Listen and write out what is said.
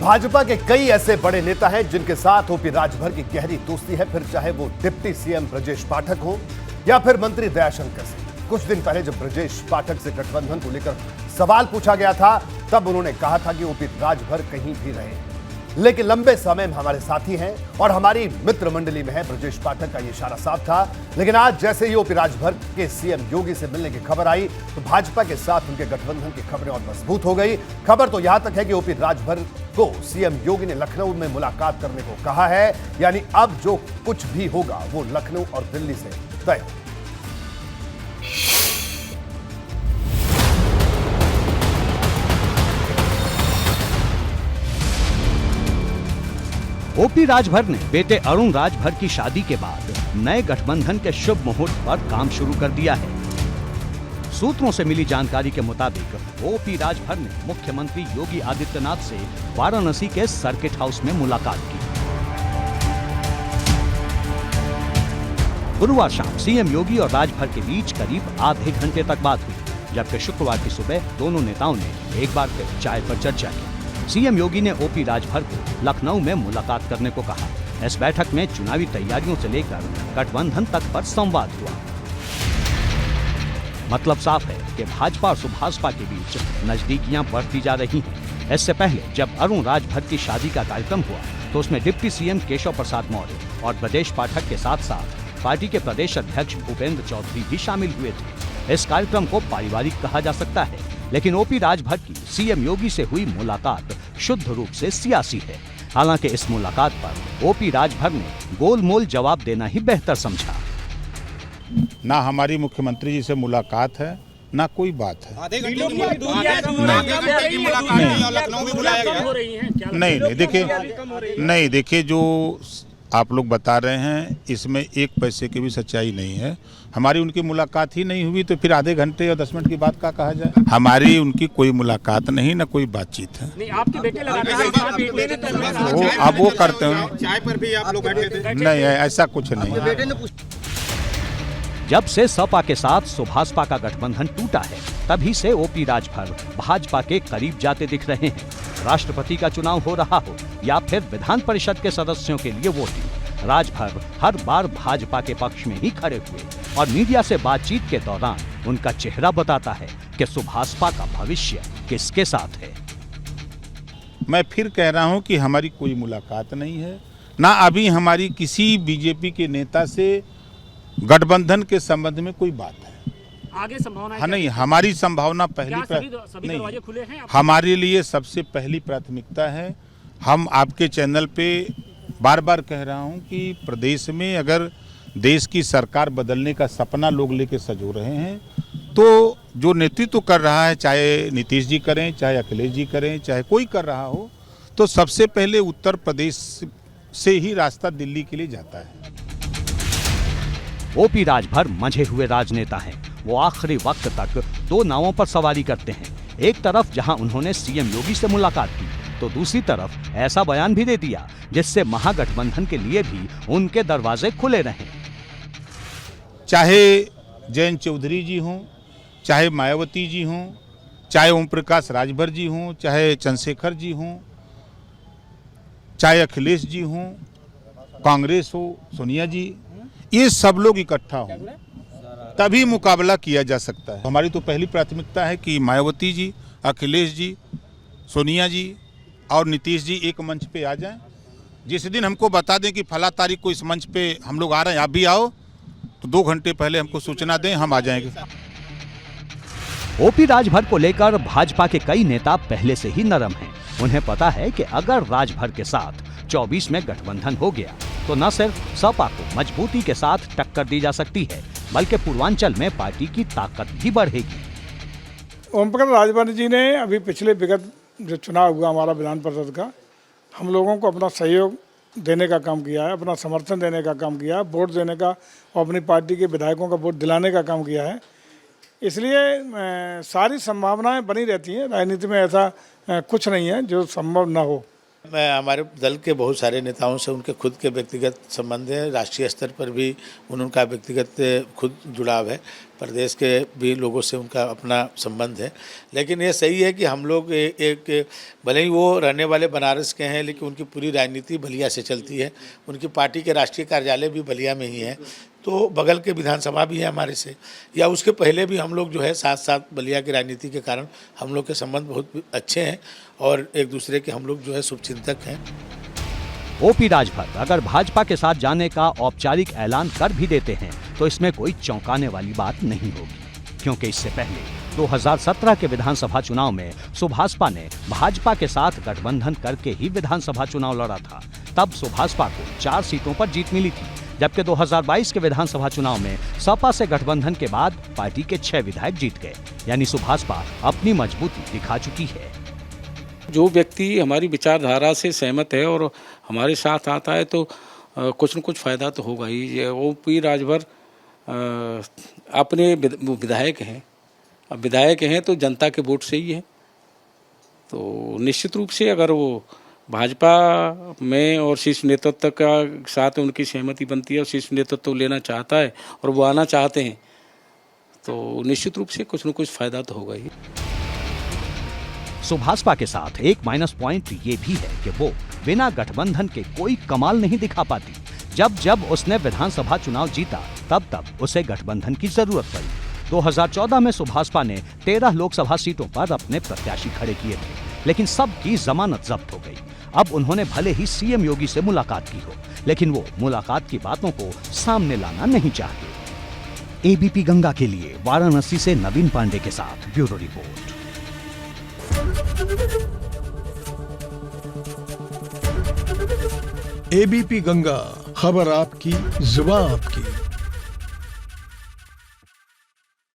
भाजपा के कई ऐसे बड़े नेता हैं जिनके साथ ओपी राजभर की गहरी दोस्ती है, फिर चाहे वो डिप्टी सीएम ब्रजेश पाठक हो या फिर मंत्री दयाशंकर सिंह। कुछ दिन पहले जब ब्रजेश पाठक से गठबंधन को लेकर सवाल पूछा गया था, तब उन्होंने कहा था कि ओपी राजभर कहीं भी रहे, लेकिन लंबे समय में हमारे साथी हैं और हमारी मित्र मंडली में है। ब्रजेश पाठक का ये इशारा साफ था, लेकिन आज जैसे ही ओपी राजभर के सीएम योगी से मिलने की खबर आई तो भाजपा के साथ उनके गठबंधन की खबरें और मजबूत हो गई। खबर तो यहां तक है कि ओपी राजभर को सीएम योगी ने लखनऊ में मुलाकात करने को कहा है, यानी अब जो कुछ भी होगा वो लखनऊ और दिल्ली से तय। ओपी राजभर ने बेटे अरुण राजभर की शादी के बाद नए गठबंधन के शुभ मुहूर्त पर काम शुरू कर दिया है। सूत्रों से मिली जानकारी के मुताबिक ओपी राजभर ने मुख्यमंत्री योगी आदित्यनाथ से वाराणसी के सर्किट हाउस में मुलाकात की। गुरुवार शाम सीएम योगी और राजभर के बीच करीब आधे घंटे तक बात हुई, जबकि शुक्रवार की सुबह दोनों नेताओं ने एक बार फिर चाय पर चर्चा की। सीएम योगी ने ओपी राजभर को लखनऊ में मुलाकात करने को कहा। इस बैठक में चुनावी तैयारियों से लेकर गठबंधन तक पर संवाद हुआ। मतलब साफ है कि भाजपा और सुभाषपा के बीच नजदीकियां बढ़ती जा रही हैं। इससे पहले जब अरुण राजभर की शादी का कार्यक्रम हुआ तो उसमें डिप्टी सीएम केशव प्रसाद मौर्य और ब्रजेश पाठक के साथ साथ पार्टी के प्रदेश अध्यक्ष भूपेंद्र चौधरी भी शामिल हुए थे। इस कार्यक्रम को पारिवारिक कहा जा सकता है, लेकिन ओपी राजभर की सीएम योगी से हुई मुलाकात शुद्ध रूप से सियासी है। हालांकि इस मुलाकात पर ओपी राजभर ने गोलमोल जवाब देना ही बेहतर समझा। ना हमारी मुख्यमंत्री जी से मुलाकात है, ना कोई बात है। नहीं देखिए, जो आप लोग बता रहे हैं इसमें एक पैसे की भी सच्चाई नहीं है। हमारी उनकी मुलाकात ही नहीं हुई तो फिर आधे घंटे और 10 मिनट की बात का कहा जाए। हमारी उनकी कोई मुलाकात नहीं, ना कोई बातचीत है। नहीं, आपके बेटे अब वो करते हैं, चाय पर भी आप लोग बैठे थे? नहीं, ऐसा कुछ नहीं। जब से सपा के साथ सुभाषपा का गठबंधन टूटा है, तभी से ओपी राजभर भाजपा के करीब जाते दिख रहे हैं। राष्ट्रपति का चुनाव हो रहा हो या फिर विधान परिषद के सदस्यों के लिए वोटिंग, राजभर हर बार भाजपा के पक्ष में ही खड़े हुए और मीडिया से बातचीत के दौरान उनका चेहरा बताता है कि सुभाषपा का भविष्य किसके साथ है। मैं फिर कह रहा हूं कि हमारी कोई मुलाकात नहीं है, ना अभी हमारी किसी बीजेपी के नेता से गठबंधन के संबंध में कोई बात है। आगे संभावना हाँ, नहीं, हमारी संभावना पहली सभी दरवाजे खुले हैं हमारे लिए सबसे पहली प्राथमिकता है। हम आपके चैनल पे बार बार कह रहा हूं कि प्रदेश में अगर देश की सरकार बदलने का सपना लोग लेके सजो रहे हैं तो जो नेतृत्व कर रहा है, चाहे नीतीश जी करें, चाहे अखिलेश जी करें, चाहे कोई कर रहा हो, तो सबसे पहले उत्तर प्रदेश से ही रास्ता दिल्ली के लिए जाता है। ओपी राजभर मंझे हुए राजनेता हैं। वो आखिरी वक्त तक दो नावों पर सवारी करते हैं। एक तरफ जहां उन्होंने सीएम योगी से मुलाकात की, तो दूसरी तरफ ऐसा बयान भी दे दिया जिससे महागठबंधन के लिए भी उनके दरवाजे खुले रहें। चाहे जयंत चौधरी जी हों, चाहे मायावती जी हों, चाहे ओम प्रकाश राजभर जी हों, चाहे चंद्रशेखर जी हों, चाहे अखिलेश जी हों, कांग्रेस हो, सोनिया जी, ये सब लोग इकट्ठा हों तभी मुकाबला किया जा सकता है। हमारी तो पहली प्राथमिकता है कि मायावती जी, अखिलेश जी, सोनिया जी और नीतीश जी एक मंच पे आ जाएं। जिस दिन हमको बता दें कि फला तारीख को इस मंच पे हम लोग आ रहे हैं, आप भी आओ, तो 2 घंटे पहले हमको सूचना दें, हम आ जाएंगे। ओपी राजभर को लेकर भाजपा के कई नेता पहले से ही नरम हैं। उन्हें पता है कि अगर राजभर के साथ 24 में गठबंधन हो गया तो न सिर्फ सपा को मजबूती के साथ टक्कर दी जा सकती है, बल्कि पूर्वांचल में पार्टी की ताकत भी बढ़ेगी। ओम प्रकाश राजभर जी ने अभी पिछले विगत जो चुनाव हुआ हमारा विधान परिषद का, हम लोगों को अपना सहयोग देने का काम किया है, अपना समर्थन देने का काम किया है, वोट देने का और अपनी पार्टी के विधायकों का वोट दिलाने का काम किया है। इसलिए सारी संभावनाएं बनी रहती हैं। राजनीति में ऐसा कुछ नहीं है जो संभव ना हो। मैं हमारे दल के बहुत सारे नेताओं से उनके खुद के व्यक्तिगत संबंध हैं, राष्ट्रीय स्तर पर भी उनका व्यक्तिगत खुद जुड़ाव है। प्रदेश के भी लोगों से उनका अपना संबंध है। लेकिन ये सही है कि हम लोग एक भले ही वो रहने वाले बनारस के हैं, लेकिन उनकी पूरी राजनीति बलिया से चलती है। उनकी पार्टी के राष्ट्रीय कार्यालय भी बलिया में ही है, तो बगल के विधानसभा भी है हमारे से, या उसके पहले भी हम लोग जो है साथ साथ बलिया की राजनीति के कारण हम लोग के संबंध बहुत अच्छे हैं और एक दूसरे के हम लोग जो है शुभचिंतक हैं। ओपी राजभर अगर भाजपा के साथ जाने का औपचारिक ऐलान कर भी देते हैं तो इसमें कोई चौंकाने वाली बात नहीं होगी, क्योंकि इससे पहले 2017 के विधानसभा चुनाव में सुभाषपा ने भाजपा के साथ गठबंधन करके ही विधानसभा चुनाव लड़ा था। तब सुभाषपा को 4 सीटों पर जीत मिली थी, जबकि 2022 के विधानसभा चुनाव में सपा से गठबंधन के बाद पार्टी के 6 विधायक जीत गए। यानी सुभाषपा अपनी मजबूती दिखा चुकी है। जो व्यक्ति हमारी विचारधारा से सहमत है और हमारे साथ आता है तो कुछ न कुछ फायदा तो होगा ही। ये ओपी राजभर अपने विधायक हैं, अब विधायक हैं तो जनता के वोट से ही है, तो निश्चित रूप से अगर वो भाजपा में और शीर्ष नेतृत्व का साथ उनकी सहमति बनती है और शीर्ष नेतृत्व लेना चाहता है और वो आना चाहते हैं, तो निश्चित रूप से कुछ न कुछ फायदा तो होगा ही। सुभाषपा के साथ एक माइनस पॉइंट ये भी है कि वो बिना गठबंधन के कोई कमाल नहीं दिखा पाती। जब जब उसने विधानसभा चुनाव जीता तब उसे गठबंधन की जरूरत पड़ी। 2014 में सुभाषपा ने 13 लोकसभा सीटों पर अपने प्रत्याशी खड़े किए थे, लेकिन सबकी जमानत जब्त हो गई। अब उन्होंने भले ही सीएम योगी से मुलाकात की हो, लेकिन वो मुलाकात की बातों को सामने लाना नहीं चाहते। एबीपी गंगा के लिए वाराणसी से नवीन पांडे के साथ ब्यूरो रिपोर्ट। एबीपी गंगा, खबर आपकी, जुबान आपकी।